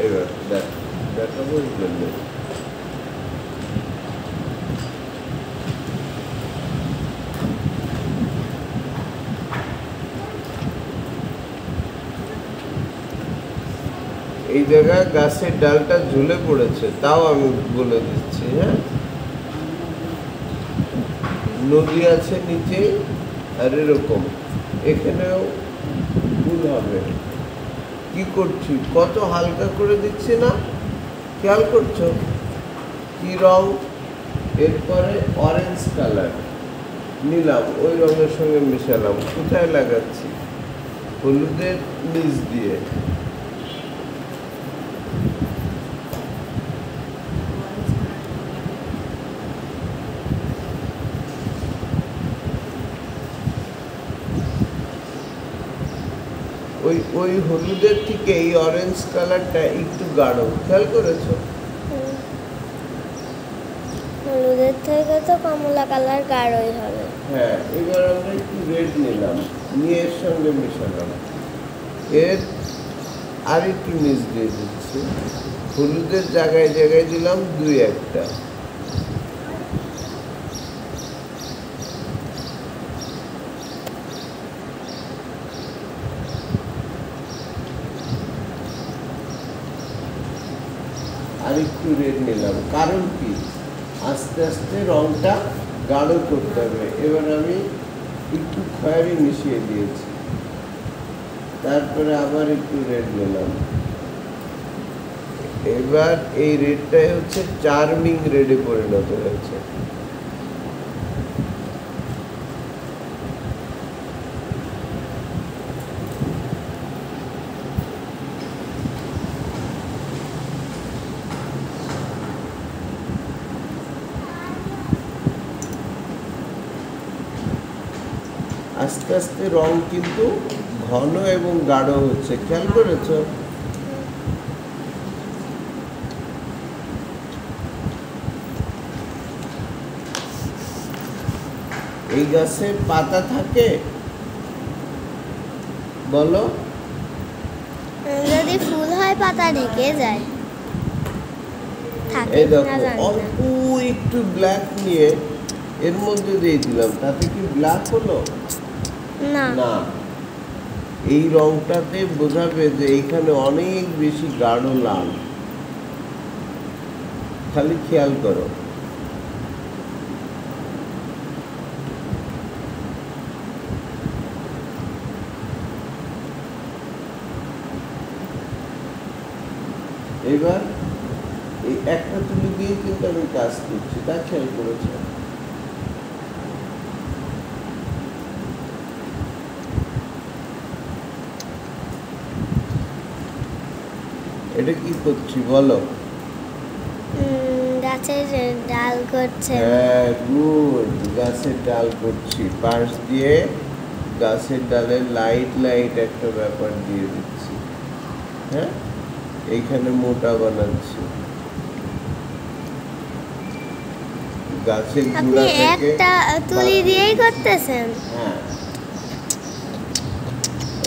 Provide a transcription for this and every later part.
এবার দেখাবো এই জন্য এই জায়গায় গাছের ডালটা ঝুলে পড়েছে, তাও আমি বলে দিচ্ছি। হ্যাঁ, নদী আছে নিচে, আর এরকম এখানেও ফুল হবে। কি করছি, কত হালকা করে দিচ্ছি না, খেয়াল করছো? কি রং? এরপরে অরেঞ্জ কালার নিলাম, ওই রঙের সঙ্গে মিশালাম। কোথায় লাগাচ্ছি? হলুদের নিচ দিয়ে। ওই হলুদের থেকে এই অরেঞ্জ কালারটা একটু গাঢ়, খেয়াল করেছো? হলুদের থেকে তো কমলা কালার গাঢ়ই হবে। হ্যাঁ, এবার আমরা একটু রেড নিলাম, নিয়ে এর সঙ্গে মেশালাম। এর আর একটু নিচ দিয়ে দিচ্ছি, হলুদের জায়গায় জায়গায় দিলাম দুই একটা। আর একটু রেড নিলাম, কারণ কি, আস্তে আস্তে রংটা গাঢ় করতে হবে। এবার আমি একটু খয়েরি মিশিয়ে দিয়েছি, তারপরে আবার একটু রেড নিলাম। এবার এই রেডটাই হচ্ছে চার্মিং রেডে পরিণত হয়েছে। আস্তে আস্তে রং কিন্তু ঘন এবং গাঢ় হচ্ছে, খেয়াল করেছো? এই গাছে পাতা থাকে? বলো। যদি ফুল হয় পাতা ঢেকে যায়। এই দেখো, অল্প একটু ব্ল্যাক নিয়ে এর মধ্যে দিয়ে দিলাম, তাতে কি ব্ল্যাক হলো? না, এই রংটাতে বোঝাবে যে এইখানে অনেক বেশি গাঢ় লাল। খালি খেয়াল করো। এবার এই একটা তুলি দিয়ে কিন্তু আমি কাজ করছি, তা খেয়াল করেছো? এটা কি করছি বলো? গাছের ডাল করছে। হ্যাঁ, গুড, গাছের ডাল করছি। পাশ দিয়ে গাছের ডালে লাইট লাইট একটা ব্যাপার দিয়ে দিচ্ছি। হ্যাঁ, এইখানে মোটা বানাচ্ছি। গাছের আপনি গোড়া থেকে একটা তুলি দিয়েই করতেছেন? হ্যাঁ,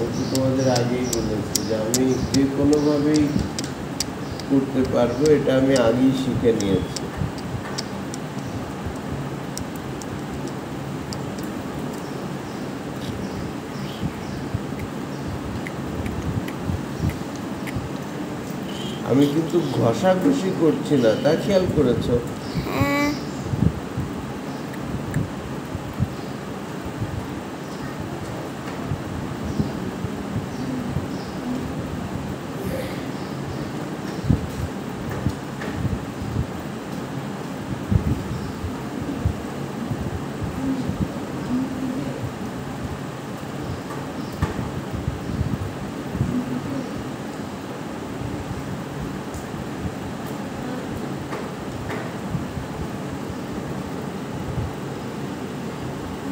আমি তোমাদের আগেই বলেছি যে আমি যে কোনোভাবেই করতে পারবো, এটা আমি আগেই শিখে নিয়েছি। আমি কিন্তু ঘষাঘষি করছি না, তা খেয়াল করেছো? হ্যাঁ।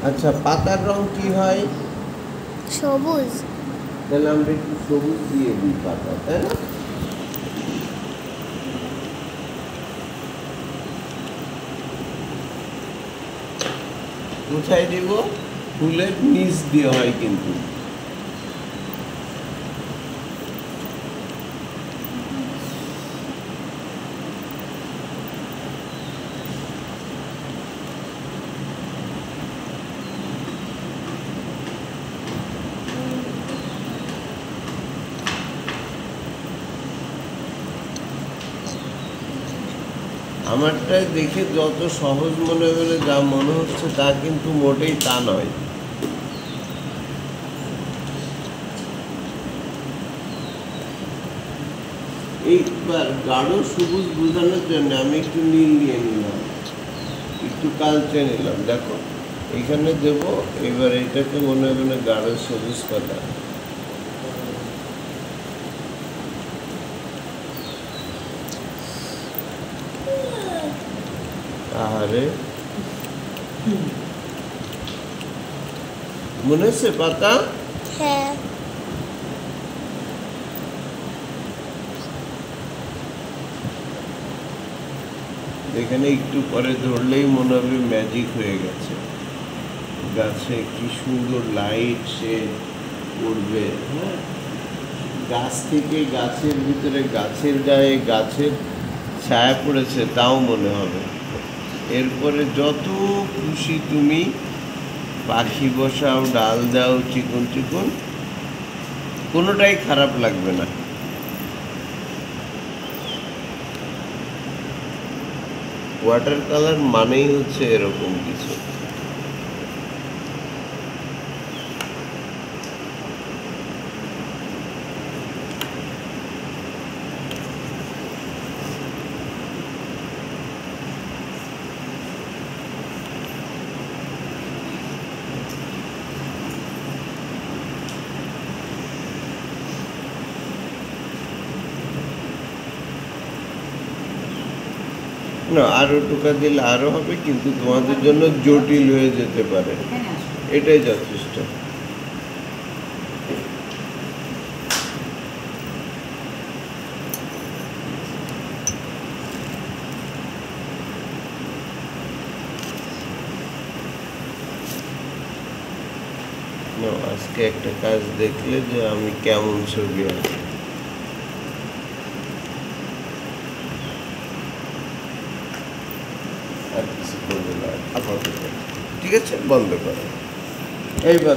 আচ্ছা, পাতার রং কি হয়? সবুজ। তাহলে আমরা একটু সবুজ দিয়ে দিই পাতা, তাই না? কোথায় দিব? ফুলের নিচ দিয়ে হয় কিন্তু। আমারটা দেখে যত সহজ মনে বলে যা মনে হচ্ছে তা কিন্তু মোটেই তা নয়। এইবার গাঢ় সবুজ বোঝানোর জন্য আমি একটু নীল নিয়ে নিলাম, একটু কালচে নিলাম। দেখো এখানে দেব, এবার এটাকে মনে হবে না গাঢ় সবুজ পাতা। আরে মনে হচ্ছে পাতা? হ্যাঁ। এখানে একটু পরে ধরলেই মনে হবে ম্যাজিক হয়ে গেছে। গাছে কি সুন্দর লাইট সে উঠবে। হ্যাঁ, গাছ থেকে গাছের ভিতরে, গাছের গায়ে গাছের ছায়া পড়েছে তাও মনে হবে। এরপরে যত খুশি তুমি পাখি বসাও, ডাল দাও, চিকন চিকন, কোনোটাই খারাপ লাগবে না। ওয়াটার কালার মানেই হচ্ছে এরকম কিছু। না, আরো টোকা দিলে আরো হবে, কিন্তু তোমাদের জন্য জটিল হয়ে যেতে পারে। এটাই যথেষ্ট। আজকে একটা কাজ দেখলে যে আমি কেমন ছবি আঁকি। আর কিছু করবে না আপাতত, ঠিক আছে? বন্ধ করো এইবার।